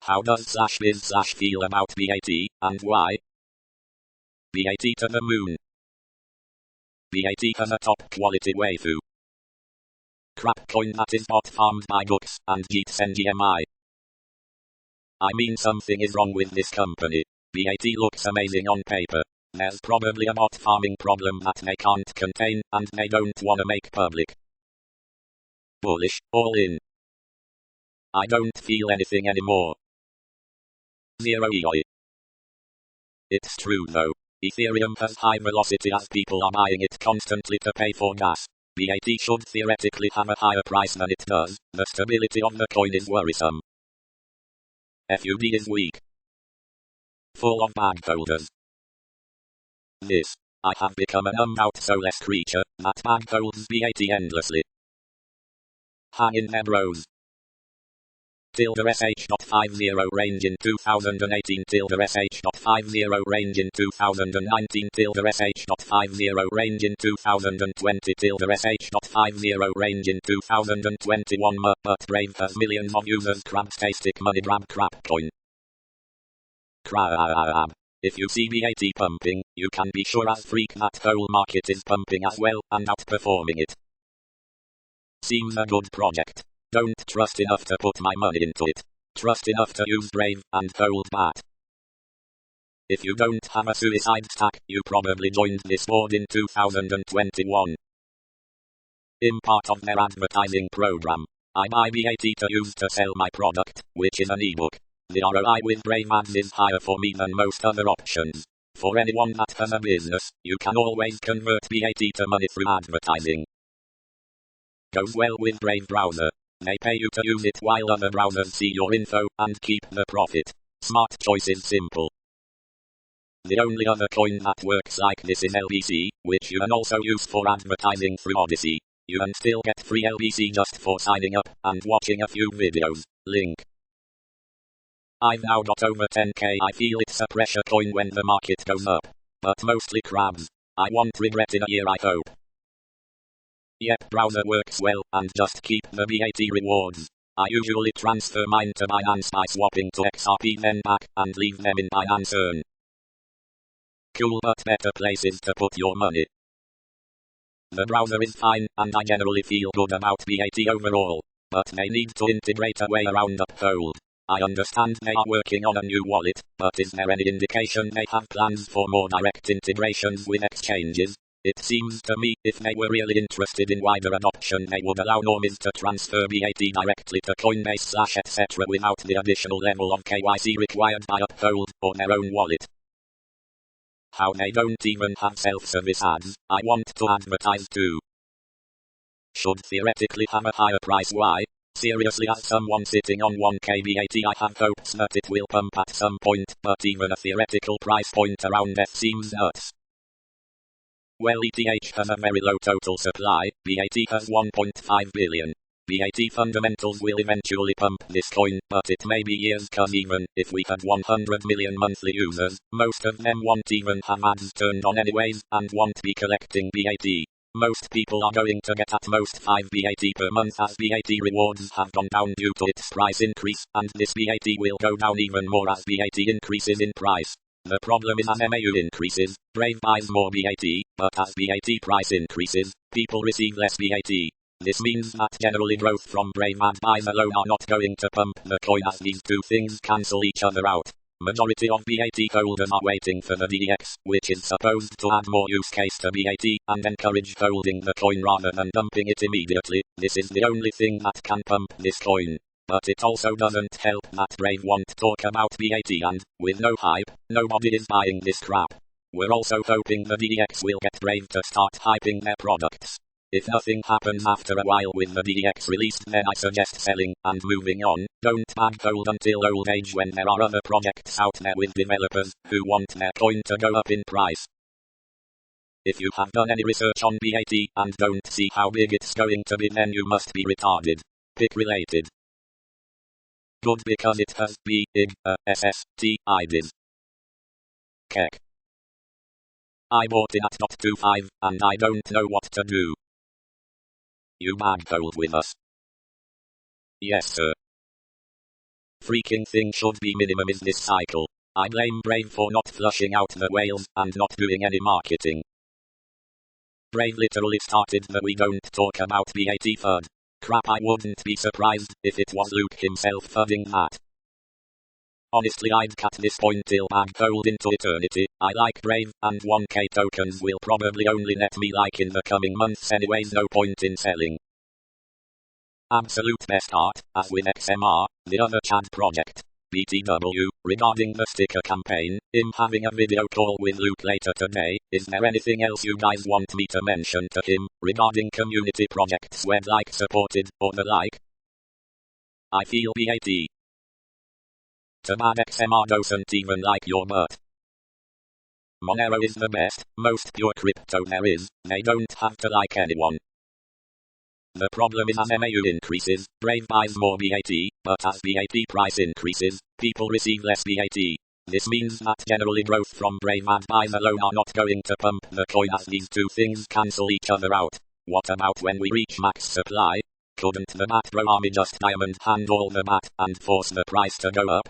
How does /biz/ feel about BAT, and why? BAT to the moon. BAT has a top quality waifu. Crap coin that is bot farmed by Gux and GTSNGMI. I mean, something is wrong with this company. BAT looks amazing on paper. There's probably a bot farming problem that they can't contain and they don't wanna make public. Bullish, all in. I don't feel anything anymore. 0 EOI. It's true though. Ethereum has high velocity as people are buying it constantly to pay for gas. BAT should theoretically have a higher price than it does. The stability of the coin is worrisome. FUD is weak. Full of bag holders. I have become an out soulless creature that bag holds BAT endlessly. Hang in there, bros. sh.50 range in 2018 sh.50 range in 2019 sh.50 range in 2020 sh.50 range in 2021 but Brave has millions of users. Crabtastic money grab crap coin. Crab. If you see BAT pumping, you can be sure as freak that whole market is pumping as well and outperforming it. Seems a good project. Don't trust enough to put my money into it. Trust enough to use Brave and hold BAT. If you don't have a suicide stack, you probably joined this board in 2021. In part of their advertising program, I buy BAT to use to sell my product, which is an ebook. The ROI with Brave ads is higher for me than most other options. For anyone that has a business, you can always convert BAT to money through advertising. Goes well with Brave browser. They pay you to use it while other browsers see your info and keep the profit. Smart choice is simple. The only other coin that works like this is LBC, which you can also use for advertising through Odyssey. You can still get free LBC just for signing up and watching a few videos. Link. I've now got over 10k. I feel it's a pressure coin when the market goes up. But mostly crabs. I won't regret in a year, I hope. Yep, browser works well, and just keep the BAT rewards. I usually transfer mine to Binance by swapping to XRP then back, and leave them in Binance Earn. Cool, but better places to put your money. The browser is fine, and I generally feel good about BAT overall. But they need to integrate a way around Uphold. I understand they are working on a new wallet, but is there any indication they have plans for more direct integrations with exchanges? It seems to me, if they were really interested in wider adoption, they would allow normies to transfer BAT directly to Coinbase / etc. without the additional level of KYC required by Uphold or their own wallet. How they don't even have self-service ads, I want to advertise too. Should theoretically have a higher price. Why? Seriously, as someone sitting on 1k BAT, I have hopes that it will pump at some point, but even a theoretical price point around F seems nuts. Well, ETH has a very low total supply, BAT has 1.5 billion. BAT fundamentals will eventually pump this coin, but it may be years, cause even if we had 100 million monthly users, most of them won't even have ads turned on anyways, and won't be collecting BAT. Most people are going to get at most 5 BAT per month as BAT rewards have gone down due to its price increase, and this BAT will go down even more as BAT increases in price. The problem is as MAU increases, Brave buys more BAT, but as BAT price increases, people receive less BAT. This means that generally growth from Brave ad buys alone are not going to pump the coin as these two things cancel each other out. Majority of BAT holders are waiting for the DDX, which is supposed to add more use case to BAT and encourage holding the coin rather than dumping it immediately. This is the only thing that can pump this coin. But it also doesn't help that Brave won't talk about BAT and, with no hype, nobody is buying this crap. We're also hoping the DDX will get Brave to start hyping their products. If nothing happens after a while with the DDX released, then I suggest selling and moving on. Don't bag hold until old age when there are other projects out there with developers who want their coin to go up in price. If you have done any research on BAT and don't see how big it's going to be, then you must be retarded. Pick related. Good because it has big SST IDs. Keck. I bought it at .25 and I don't know what to do. You bag hold with us. Yes sir. freaking thing should be minimum is this cycle. I blame Brave for not flushing out the whales and not doing any marketing. Brave literally started the "we don't talk about BAT FUD" crap. I wouldn't be surprised if it was Luke himself fudding that. Honestly, I'd cut this point till bag hold into eternity. I like Brave, and 1k tokens will probably only net me like in the coming months anyways, no point in selling. Absolute best art, as with XMR, the other Chad project, BTW, regarding the sticker campaign, him having a video call with Luke later today. Is there anything else you guys want me to mention to him, regarding community projects web like supported, or the like? I feel BAT. Too bad XMR doesn't even like your butt. Monero is the best, most pure crypto there is, they don't have to like anyone. The problem is as MAU increases, Brave buys more BAT, but as BAT price increases, people receive less BAT. This means that generally growth from Brave and buys alone are not going to pump the coin, as these two things cancel each other out. What about when we reach max supply? Couldn't the Bat Bro army just diamond hand all the BAT and force the price to go up?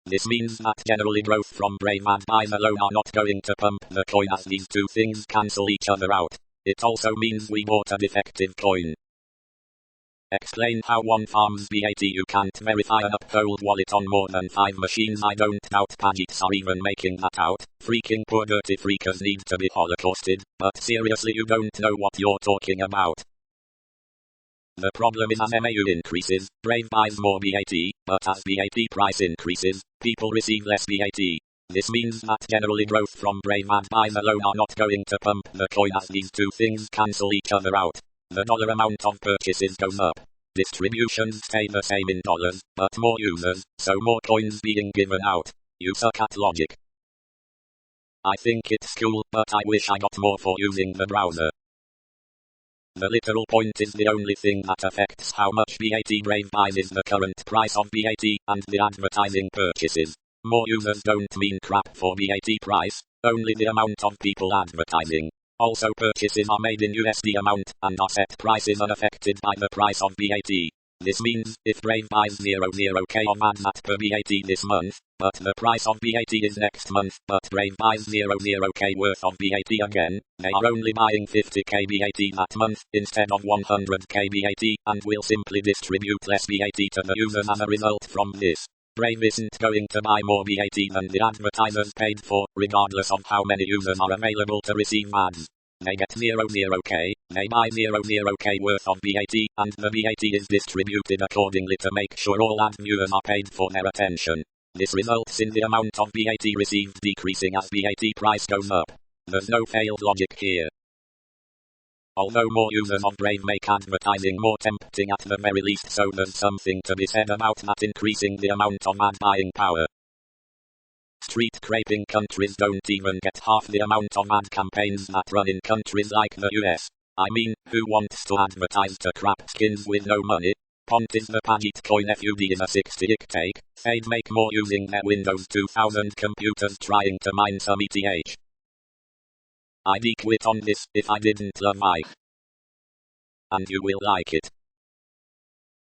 This means that generally growth from Brave and buys alone are not going to pump the coin, as these two things cancel each other out. It also means we bought a defective coin. Explain how one farms BAT. You can't verify an Uphold wallet on more than 5 machines. I don't doubt Pagits are even making that out. Freaking poor dirty freakers need to be holocausted, but seriously, you don't know what you're talking about. The problem is as MAU increases, Brave buys more BAT, but as BAT price increases, people receive less BAT. This means that generally growth from Brave and buys alone are not going to pump the coin, as these two things cancel each other out. The dollar amount of purchases goes up. Distributions stay the same in dollars, but more users, so more coins being given out. You suck at logic. I think it's cool, but I wish I got more for using the browser. The literal point is the only thing that affects how much BAT Brave buys is the current price of BAT, and the advertising purchases. More users don't mean crap for BAT price, only the amount of people advertising. Also, purchases are made in USD amount, and are set prices unaffected by the price of BAT. This means, if Brave buys 00k of ads at per BAT this month, but the price of BAT is next month, but Brave buys 00k worth of BAT again, they are only buying 50k BAT that month, instead of 100k BAT, and will simply distribute less BAT to the users as a result from this. Brave isn't going to buy more BAT than the advertisers paid for, regardless of how many users are available to receive ads. They get 00k, they buy 00k worth of BAT, and the BAT is distributed accordingly to make sure all ad viewers are paid for their attention. This results in the amount of BAT received decreasing as BAT price goes up. There's no failed logic here. Although more users of Brave make advertising more tempting at the very least, so there's something to be said about that increasing the amount of ad buying power. Street scraping countries don't even get half the amount of ad campaigns that run in countries like the US. I mean, who wants to advertise to crap skins with no money? Pont is the Pagit coin FUD is a 60-ick take. They'd make more using their Windows 2000 computers trying to mine some ETH. I'd quit on this if I didn't love Ike. And you will like it.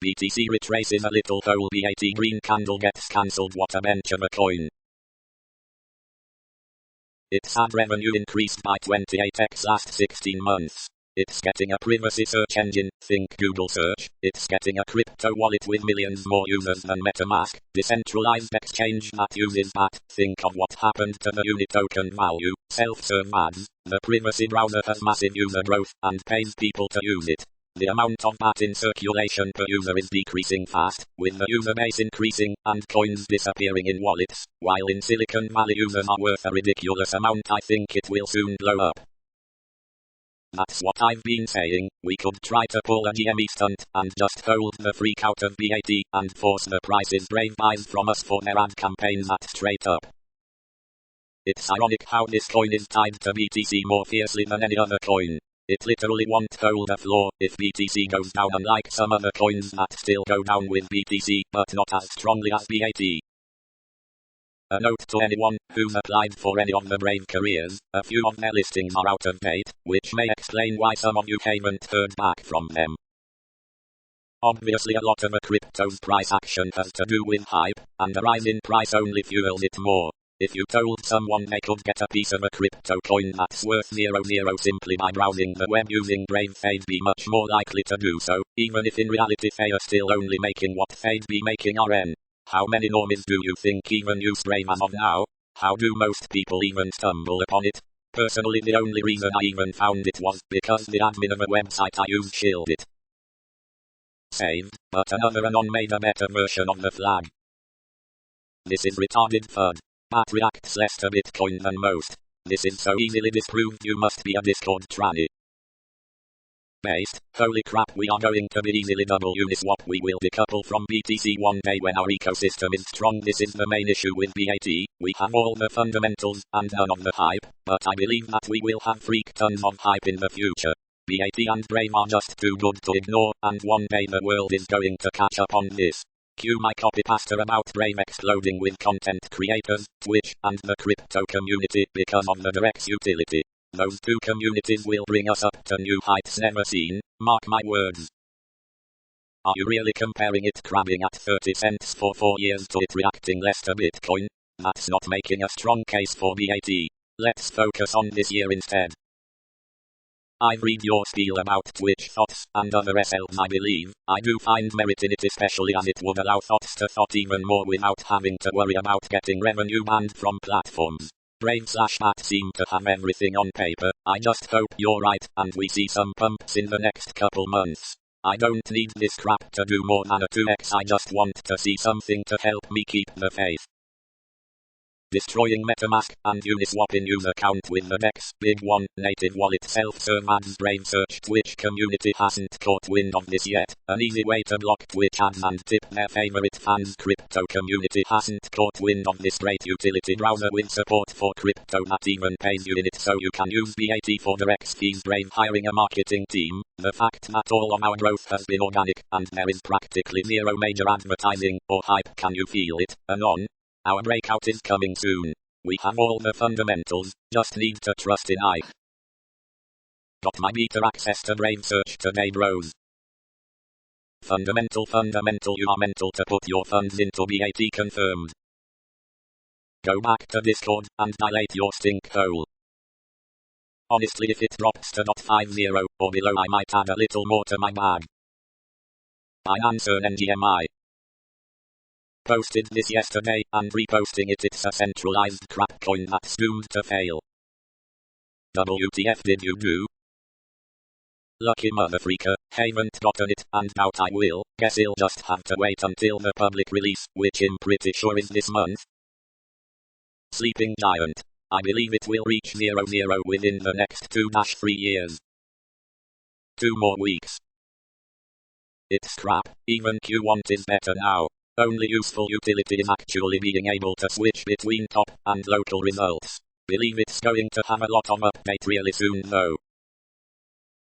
BTC retraces a little hole. BAT green candle gets cancelled. What a bench of a coin. Its ad revenue increased by 28x last 16 months. It's getting a privacy search engine, think Google search. It's getting a crypto wallet with millions more users than MetaMask, decentralized exchange that uses BAT. Think of what happened to the unit token value, self-serve ads. The privacy browser has massive user growth, and pays people to use it. The amount of BAT in circulation per user is decreasing fast, with the user base increasing, and coins disappearing in wallets. While in Silicon Valley users are worth a ridiculous amount, I think it will soon blow up. That's what I've been saying. We could try to pull a GME stunt, and just hold the freak out of BAT, and force the prices Brave buys from us for their ad campaigns at straight up. It's ironic how this coin is tied to BTC more fiercely than any other coin. It literally won't hold a floor if BTC goes down, unlike some other coins that still go down with BTC, but not as strongly as BAT. A note to anyone who's applied for any of the Brave careers, a few of their listings are out of date, which may explain why some of you haven't heard back from them. Obviously a lot of a crypto's price action has to do with hype, and the rise in price only fuels it more. If you told someone they could get a piece of a crypto coin that's worth 0 simply by browsing the web using Brave, they'd be much more likely to do so, even if in reality they are still only making what they'd be making RN. How many normies do you think even use Brave as of now? How do most people even stumble upon it? Personally, the only reason I even found it was because the admin of a website I use shilled it. Saved, but another anon made a better version of the flag. This is retarded FUD. Bat reacts less to Bitcoin than most. This is so easily disproved you must be a Discord tranny. Based, holy crap, we are going to be easily double Uniswap. We will decouple from BTC one day when our ecosystem is strong. This is the main issue with BAT. We have all the fundamentals and none of the hype, but I believe that we will have freak tons of hype in the future. BAT and Brave are just too good to ignore, and one day the world is going to catch up on this. Cue my copypasta about Brave exploding with content creators, Twitch, and the crypto community because of the Drex utility. Those two communities will bring us up to new heights never seen, mark my words. Are you really comparing it crabbing at 30 cents for 4 years to it reacting less to Bitcoin? That's not making a strong case for BAT. Let's focus on this year instead. I've read your spiel about Twitch thoughts and other SLs. I believe I do find merit in it, especially as it would allow thoughts to thought even more without having to worry about getting revenue banned from platforms. Brave/BAT seem to have everything on paper. I just hope you're right and we see some pumps in the next couple months. I don't need this crap to do more than a 2x. I just want to see something to help me keep the faith. Destroying MetaMask and Uniswap in user count with the DEX Big One native wallet self-serve ads. Brave search Twitch community hasn't caught wind of this yet. An easy way to block Twitch ads and tip their favorite fans. Crypto community hasn't caught wind of this great utility browser with support for crypto that even pays you in it so you can use BAT for direct fees. Brave hiring a marketing team. The fact that all of our growth has been organic and there is practically zero major advertising or hype. Can you feel it? Anon? Our breakout is coming soon. We have all the fundamentals, just need to trust in Ike. Got my beta access to Brave search today, bros. Fundamental, you are mental to put your funds into BAT confirmed. Go back to Discord and dilate your stink hole. Honestly, if it drops to .50 or below, I might add a little more to my bag. Binance Earn NGMI. Posted this yesterday, and reposting it's a centralized crap coin that's doomed to fail. WTF did you do? Lucky motherfreaker, haven't gotten it, and doubt I will. Guess I'll just have to wait until the public release, which I'm pretty sure is this month. Sleeping Giant. I believe it will reach 0 within the next 2-3 years. 2 more weeks. It's crap, even Q1 is better now. Only useful utility is actually being able to switch between top and local results. Believe it's going to have a lot of update really soon though.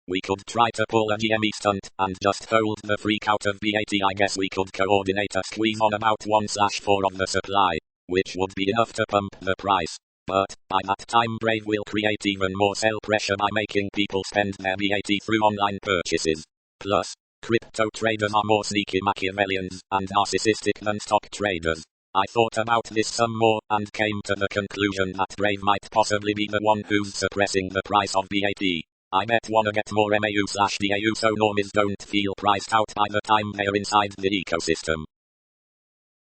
We could try to pull a GME stunt and just hold the freak out of BAT. I guess we could coordinate a squeeze on about 1/4 of the supply, which would be enough to pump the price. But by that time Brave will create even more sell pressure by making people spend their BAT through online purchases. Plus, crypto traders are more sneaky Machiavellians and narcissistic than stock traders. I thought about this some more and came to the conclusion that Brave might possibly be the one who's suppressing the price of BAT. I bet wanna get more MAU/DAU so normies don't feel priced out by the time they're inside the ecosystem.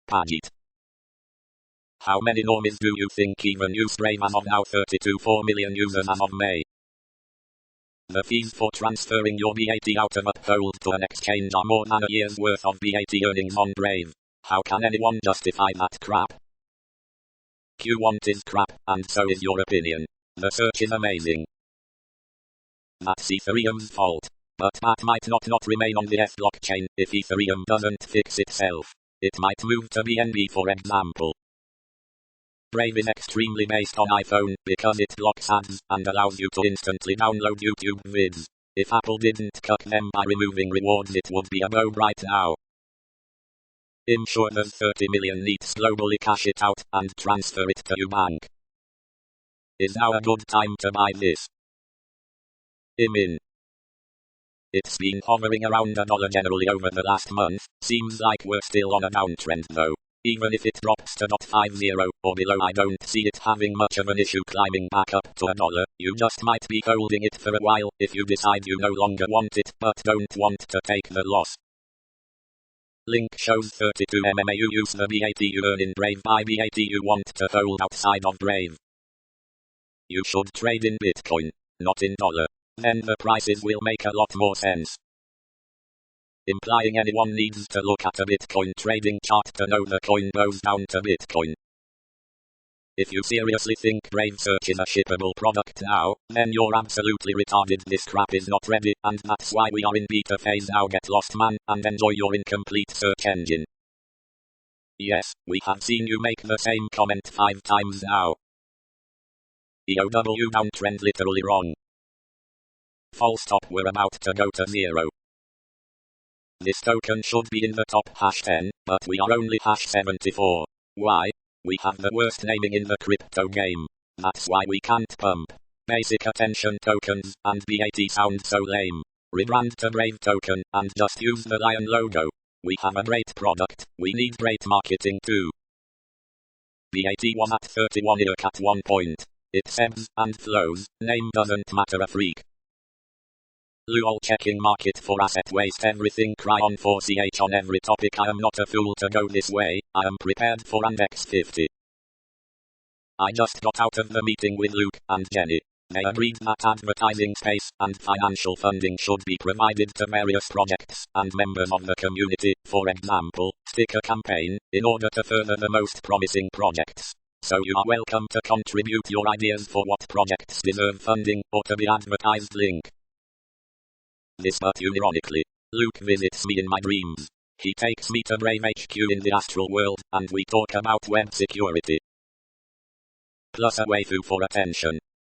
Pagit. How many normies do you think even use Brave as of now? 32.4 million users as of May. The fees for transferring your BAT out of Uphold to an exchange are more than a year's worth of BAT earnings on Brave. How can anyone justify that crap? Q1 is crap, and so is your opinion. The search is amazing. That's Ethereum's fault. But that might not remain on the F blockchain if Ethereum doesn't fix itself. It might move to BNB for example. Brave is extremely based on iPhone because it blocks ads and allows you to instantly download YouTube vids. If Apple didn't cut them by removing rewards it would be above right now. I'm sure there's 30 million needs globally. Cash it out and transfer it to your bank. Is now a good time to buy this? I'm in. It's been hovering around $1 generally over the last month. Seems like we're still on a downtrend though. Even if it drops to .50 or below, I don't see it having much of an issue climbing back up to $1. You just might be holding it for a while if you decide you no longer want it but don't want to take the loss. Link shows 32 MMA. You use the BAT you earn in Brave. Buy BAT you want to hold outside of Brave. You should trade in Bitcoin, not in dollar. Then the prices will make a lot more sense. Implying anyone needs to look at a Bitcoin trading chart to know the coin goes down to Bitcoin. If you seriously think Brave Search is a shippable product now, then you're absolutely retarded. This crap is not ready, and that's why we are in beta phase now. Get lost, man, and enjoy your incomplete search engine. Yes, we have seen you make the same comment 5 times now. EOW downtrend literally wrong. Full stop, we're about to go to 0. This token should be in the top #10, but we are only #74. Why? We have the worst naming in the crypto game. That's why we can't pump basic attention tokens, and BAT sounds so lame. Rebrand to Brave token, and just use the lion logo. We have a great product, we need great marketing too. BAT was at 31 ERC at one point. It ebbs and flows, name doesn't matter a freak. LOL checking market for asset waste everything cry on 4CH on every topic. I am not a fool to go this way, I am prepared for Index 50. I just got out of the meeting with Luke and Jenny. They agreed that advertising space and financial funding should be provided to various projects and members of the community, for example, sticker campaign, in order to further the most promising projects. So you are welcome to contribute your ideas for what projects deserve funding or to be advertised. Link. This but unironically, Luke visits me in my dreams. He takes me to Brave HQ in the astral world, and we talk about web security. Plus a waifu for attention.